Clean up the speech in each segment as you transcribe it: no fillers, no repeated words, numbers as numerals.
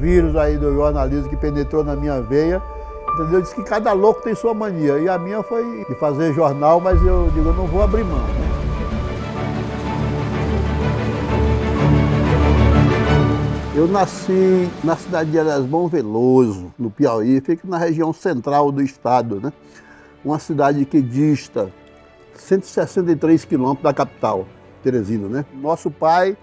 vírus aí do jornalismo que penetrou na minha veia. Entendeu? Diz que cada louco tem sua mania. E a minha foi de fazer jornal, mas eu digo, eu não vou abrir mão, né? Eu nasci na cidade de Erasmão Veloso, no Piauí, fica na região central do estado, né? Uma cidade que dista 163 quilômetros da capital, Teresina, né? Nosso pai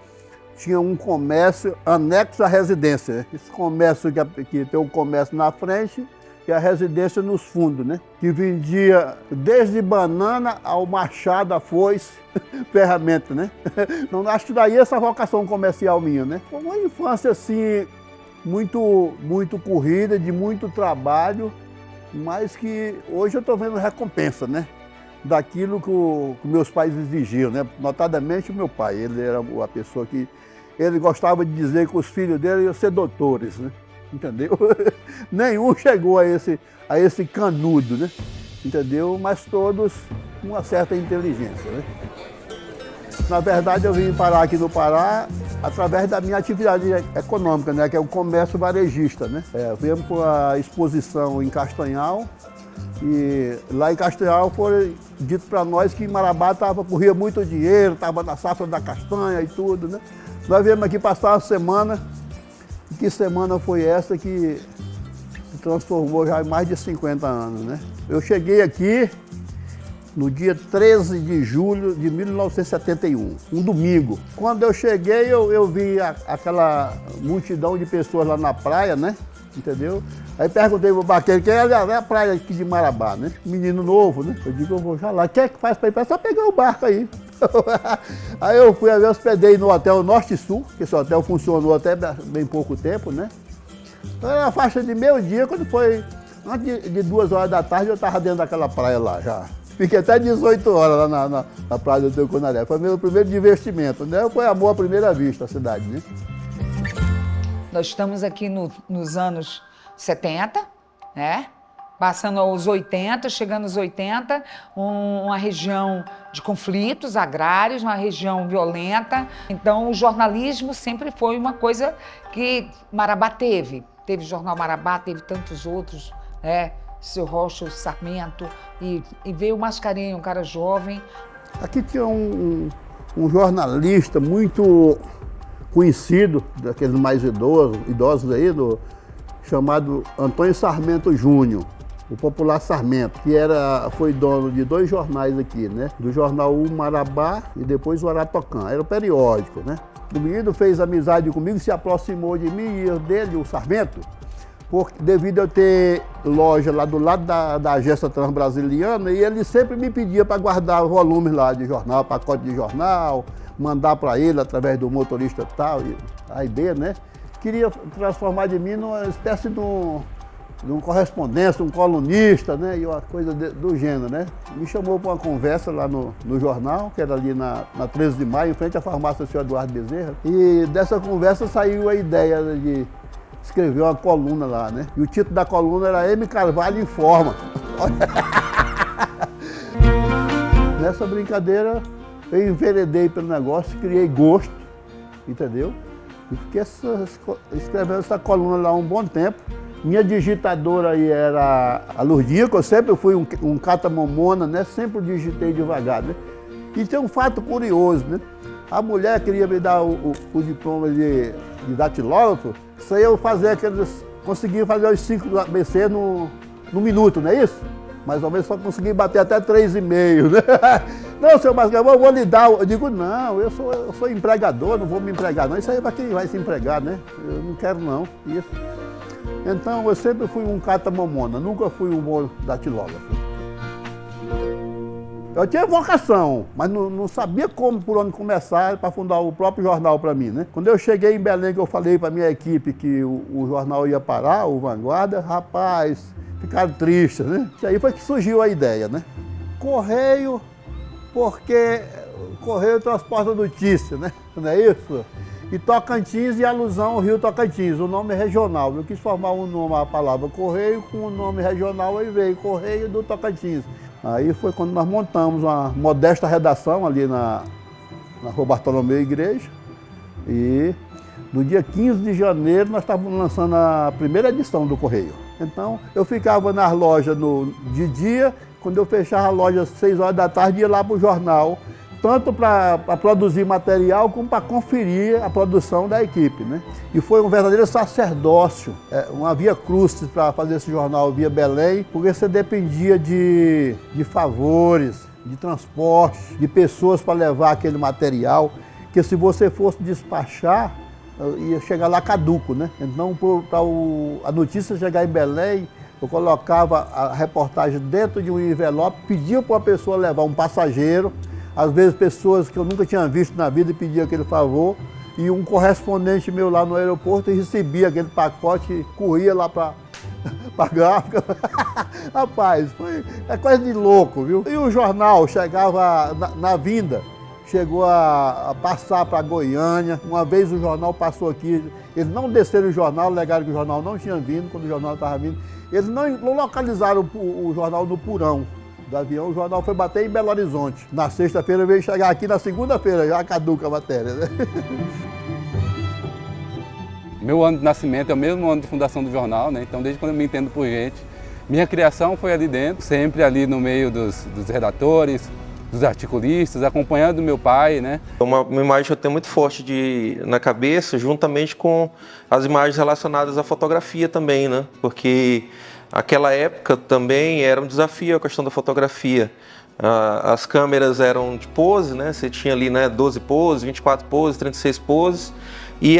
tinha um comércio anexo à residência, né? Esse comércio que tem um comércio na frente e a residência nos fundos, né? Que vendia desde banana ao machado, a foice, ferramenta, né? Não, acho que daí essa vocação comercial minha, né? Foi uma infância, assim, muito corrida, de muito trabalho, mas que hoje eu estou vendo recompensa, né? Daquilo que meus pais exigiam, né? Notadamente o meu pai, ele era a pessoa que... Ele gostava de dizer que os filhos dele iam ser doutores, né? Entendeu? Nenhum chegou a esse canudo, né? Entendeu? Mas todos com uma certa inteligência, né? Na verdade, eu vim parar aqui no Pará através da minha atividade econômica, né? Que é o comércio varejista, né? Viemos para a exposição em Castanhal e lá em Castanhal foi dito para nós que em Marabá corria muito dinheiro, estava na safra da castanha e tudo, né? Nós viemos aqui passar uma semana. E que semana foi essa que se transformou já em mais de 50 anos, né? Eu cheguei aqui no dia 13 de julho de 1971, um domingo. Quando eu cheguei, eu vi aquela multidão de pessoas lá na praia, né? Entendeu? Aí perguntei pro barqueiro, quem é a praia aqui de Marabá, né? Menino novo, né? Eu digo, eu vou já lá. O que é que faz para ir? É só pegar o barco aí. Aí eu fui, eu hospedei no Hotel Norte Sul, que esse hotel funcionou até bem pouco tempo, né? Então era a faixa de meio-dia, quando foi antes de 2 horas da tarde, eu estava dentro daquela praia lá já. Fiquei até 18 horas lá na praia do Teuconaré. Foi meu primeiro investimento, né? Foi amor à primeira vista a cidade, né? Nós estamos aqui nos anos 70, né? Passando aos 80, chegando aos 80, uma região de conflitos agrários, uma região violenta. Então, o jornalismo sempre foi uma coisa que Marabá teve. Teve o Jornal Marabá, teve tantos outros, né? Seu Rocha, o Sarmento, e veio o Mascarenhas, um cara jovem. Aqui tinha um jornalista muito conhecido, daqueles mais idosos aí, chamado Antônio Sarmento Júnior, o popular Sarmento, que foi dono de 2 jornais aqui, né? Do jornal O Marabá e depois o Aratocã, era o periódico, né? O menino fez amizade comigo, se aproximou de mim e eu dele, o Sarmento, devido a eu ter loja lá do lado da agência Transbrasiliana, e ele sempre me pedia para guardar volumes lá de jornal, pacote de jornal, mandar para ele através do motorista tal, A e B, né? Queria transformar de mim numa espécie de um correspondente, um colunista, né? E uma coisa do gênero, né? Me chamou para uma conversa lá no jornal, que era ali na 13 de maio, em frente à farmácia do Sr. Eduardo Bezerra. E dessa conversa saiu a ideia de escrever uma coluna lá, né? E o título da coluna era M. Carvalho Informa. Nessa brincadeira, eu enveredei pelo negócio, criei gosto, entendeu? E fiquei escrevendo essa coluna lá um bom tempo. Minha digitadora aí era a Lourdinha, que eu sempre fui um catamomona, né? Sempre digitei devagar, né? E tem um fato curioso, né? A mulher queria me dar o diploma de datilógrafo, isso aí eu conseguia fazer os 5 ABC no minuto, não é isso? Mais ou menos só consegui bater até 3,5, né? Não, seu Mascarenhas, eu vou lhe dar. Eu digo, não, eu sou empregador, não vou me empregar, não. Isso aí é para quem vai se empregar, né? Eu não quero, não. Isso. Então, eu sempre fui um catamomona, nunca fui um bom datilógrafo. Eu tinha vocação, mas não sabia por onde começar para fundar o próprio jornal para mim, né? Quando eu cheguei em Belém, que eu falei para minha equipe que o jornal ia parar, o Vanguarda, rapaz, ficaram tristes, né? E aí foi que surgiu a ideia, né? Correio, porque o Correio transporta notícia, né? Não é isso? E Tocantins e alusão ao Rio Tocantins, o nome regional. Eu quis formar a palavra Correio com o nome regional, aí veio Correio do Tocantins. Aí foi quando nós montamos uma modesta redação ali na Rua Bartolomeu Igreja. E No dia 15 de janeiro, nós estávamos lançando a primeira edição do Correio. Então, eu ficava nas lojas de dia, quando eu fechava a loja às 6 horas da tarde, ia lá para o jornal, tanto para produzir material, como para conferir a produção da equipe, né? E foi um verdadeiro sacerdócio, uma via crucis para fazer esse jornal via Belém, porque você dependia de favores, de transporte, de pessoas para levar aquele material, que se você fosse despachar, ia chegar lá caduco, né? Então, para a notícia chegar em Belém, eu colocava a reportagem dentro de um envelope, pedia para a pessoa levar um passageiro, às vezes pessoas que eu nunca tinha visto na vida e pedia aquele favor, e um correspondente meu lá no aeroporto recebia aquele pacote e corria lá para a gráfica. Rapaz, é coisa de louco, viu? E o jornal chegava na vinda, chegou a passar para Goiânia. Uma vez o jornal passou aqui, eles não desceram o jornal, alegaram que o jornal não tinha vindo, quando o jornal estava vindo. Eles não localizaram o jornal no porão do avião, o jornal foi bater em Belo Horizonte. Na sexta-feira veio chegar aqui, na segunda-feira já caduca a matéria, né? Meu ano de nascimento é o mesmo ano de fundação do jornal, né? Então, desde quando eu me entendo por gente, minha criação foi ali dentro, sempre ali no meio dos redatores, dos articulistas, acompanhando meu pai, né? Uma imagem que eu tenho muito forte na cabeça, juntamente com as imagens relacionadas à fotografia também, né? Porque aquela época também era um desafio a questão da fotografia. As câmeras eram de pose, né? Você tinha ali, né, 12 poses, 24 poses, 36 poses. E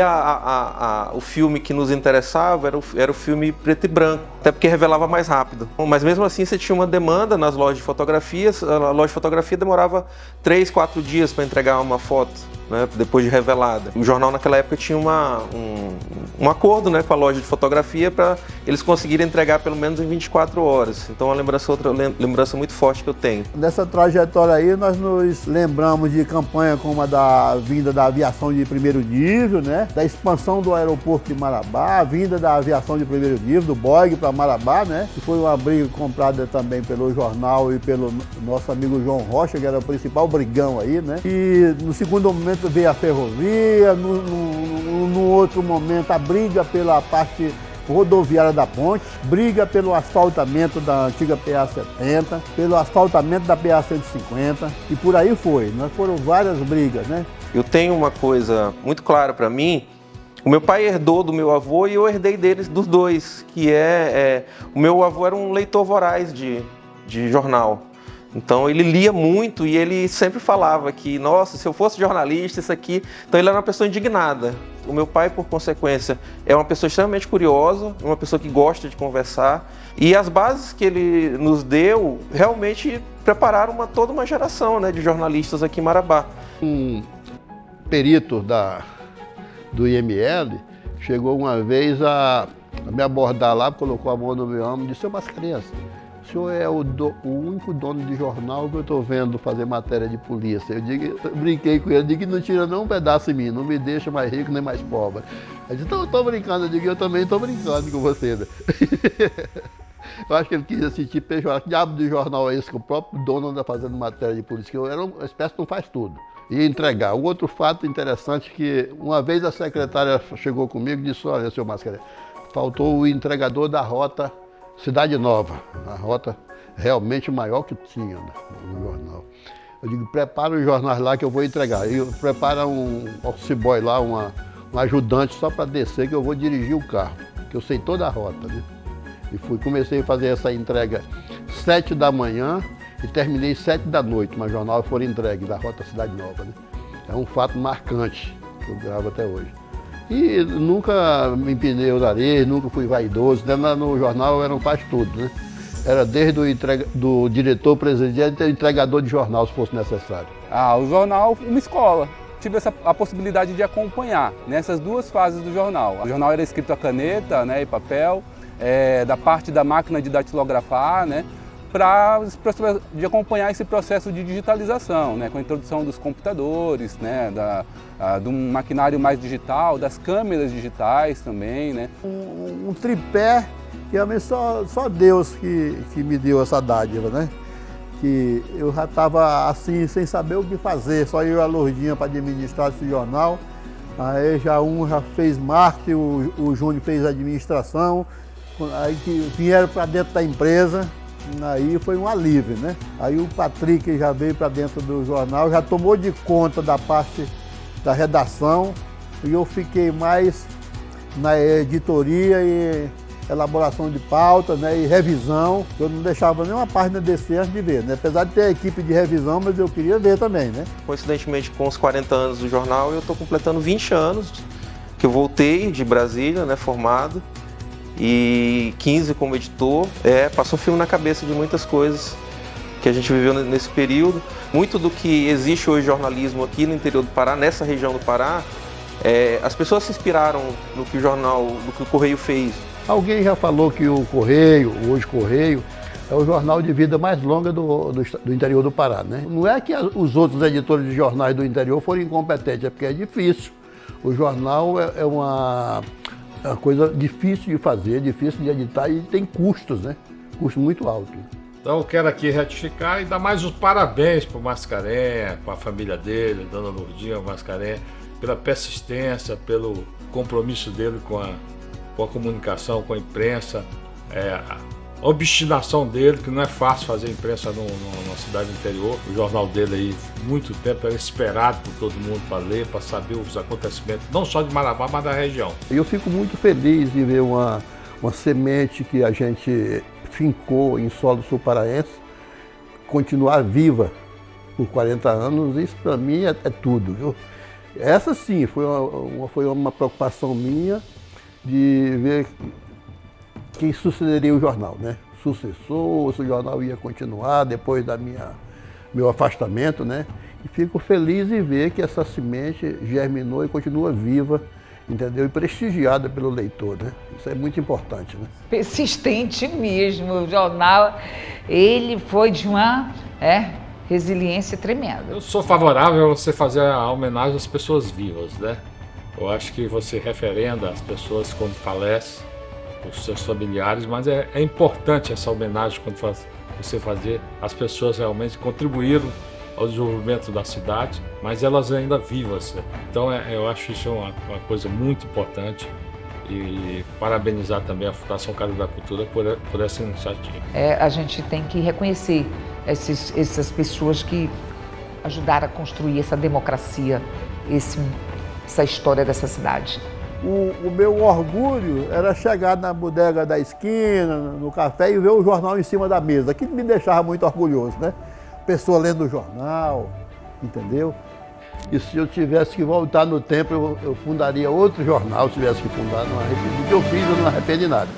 o filme que nos interessava era o filme preto e branco, até porque revelava mais rápido. Mas mesmo assim você tinha uma demanda nas lojas de fotografias, a loja de fotografia demorava 3, 4 dias para entregar uma foto, né, depois de revelada. O jornal naquela época tinha um acordo, né, com a loja de fotografia para eles conseguirem entregar pelo menos em 24 horas. Então é outra lembrança muito forte que eu tenho. Nessa trajetória aí nós nos lembramos de campanha como a da vinda da aviação de primeiro nível, né? Da expansão do aeroporto de Marabá, a vinda da aviação de primeiro nível, do Boeing para Marabá, né? Que foi uma briga comprada também pelo jornal e pelo nosso amigo João Rocha, que era o principal brigão aí, né? E no segundo momento veio a ferrovia, no outro momento a briga pela parte rodoviária da ponte, briga pelo asfaltamento da antiga PA-70, pelo asfaltamento da PA-150 e por aí foi. Nós foram várias brigas, né? Eu tenho uma coisa muito clara para mim. O meu pai herdou do meu avô e eu herdei dos dois, que o meu avô era um leitor voraz de jornal. Então ele lia muito e ele sempre falava que, nossa, se eu fosse jornalista, isso aqui... Então ele era uma pessoa indignada. O meu pai, por consequência, é uma pessoa extremamente curiosa, uma pessoa que gosta de conversar. E as bases que ele nos deu realmente prepararam toda uma geração, né, de jornalistas aqui em Marabá. Um perito do IML chegou uma vez a me abordar lá, colocou a mão no meu ombro e disse: "Seu Mascarenhas, o senhor é o único dono de jornal que eu estou vendo fazer matéria de polícia." Eu brinquei com ele, digo que não tira nem um pedaço em mim, não me deixa mais rico nem mais pobre. Ele disse: "Então eu estou brincando." Eu digo: "Eu também estou brincando com você." Né? Eu acho que ele quis assistir pejorar. Que diabo de jornal é esse que o próprio dono anda fazendo matéria de polícia? Que eu era uma espécie que não faz tudo. E entregar. O outro fato interessante é que uma vez a secretária chegou comigo e disse: "Olha, seu Mascarenhas, faltou o entregador da rota Cidade Nova, a rota realmente maior que tinha, né, no jornal." Eu digo: "Prepara os jornais lá que eu vou entregar." E prepara um office boy lá, um ajudante só para descer, que eu vou dirigir o carro, que eu sei toda a rota, né? E comecei a fazer essa entrega 7 da manhã e terminei 7 da noite, mas o jornal foi entregue da rota Cidade Nova, né? É um fato marcante que eu gravo até hoje. E nunca me empinei o nariz, nunca fui vaidoso. No jornal era um faz tudo, né? Era desde do diretor presidente até o entregador de jornal, se fosse necessário. O jornal, uma escola. Tive a possibilidade de acompanhar nessas duas fases do jornal. O jornal era escrito a caneta, né, e papel, da parte da máquina de datilografar, né, de acompanhar esse processo de digitalização, né, com a introdução dos computadores, né, do maquinário mais digital, das câmeras digitais também, né. Um tripé que realmente só Deus que me deu essa dádiva, né. Que eu já estava assim, sem saber o que fazer, só eu e a Lourdinha para administrar esse jornal. Aí um já fez marketing, o Júnior fez administração, aí que vieram para dentro da empresa, aí foi um alívio, né? Aí o Patrick já veio para dentro do jornal, já tomou de conta da parte da redação e eu fiquei mais na editoria e elaboração de pautas, né, e revisão. Eu não deixava nenhuma página descer antes de ver, né? Apesar de ter a equipe de revisão, mas eu queria ver também, né? Coincidentemente, com os 40 anos do jornal, eu estou completando 20 anos que eu voltei de Brasília, né, formado, e 15 como editor. Passou um filme na cabeça de muitas coisas que a gente viveu nesse período. Muito do que existe hoje jornalismo aqui no interior do Pará, nessa região do Pará, as pessoas se inspiraram no que o Correio fez. Alguém já falou que o Correio, hoje Correio, é o jornal de vida mais longa do interior do Pará, né? Não é que os outros editores de jornais do interior foram incompetentes, é porque é difícil. O jornal é uma coisa difícil de fazer, difícil de editar e tem custos, né? Custo muito alto. Então eu quero aqui retificar e dar mais os parabéns para o Mascarenhas, para a família dele, Dona Lourdinha Mascarenhas, pela persistência, pelo compromisso dele com a comunicação, com a imprensa, a obstinação dele, que não é fácil fazer imprensa numa cidade interior. O jornal dele aí, muito tempo, era esperado por todo mundo para ler, para saber os acontecimentos, não só de Marabá, mas da região. Eu fico muito feliz de ver uma semente que a gente fincou em solo sul-paraense continuar viva por 40 anos. Isso para mim é tudo, viu? Essa sim foi uma preocupação minha, de ver quem sucederia o jornal, né? Sucessor, se o jornal ia continuar depois meu afastamento, né? E fico feliz em ver que essa semente germinou e continua viva, entendeu? E prestigiada pelo leitor, né? Isso é muito importante, né? Persistente mesmo, o jornal, ele foi de uma resiliência tremenda. Eu sou favorável a você fazer a homenagem às pessoas vivas, né? Eu acho que você referenda as pessoas quando falece, os seus familiares, mas é importante essa homenagem quando você fazer. As pessoas realmente contribuíram ao desenvolvimento da cidade, mas elas ainda vivas. Então eu acho isso uma coisa muito importante e parabenizar também a Fundação Casa da Cultura por essa iniciativa. A gente tem que reconhecer essas pessoas que ajudaram a construir essa democracia, essa história dessa cidade. O meu orgulho era chegar na bodega da esquina, no café, e ver o jornal em cima da mesa. Aquilo me deixava muito orgulhoso, né? Pessoa lendo o jornal, entendeu? E se eu tivesse que voltar no tempo, eu fundaria outro jornal, se tivesse que fundar. Não arrependi. O que eu fiz, eu não arrependi de nada.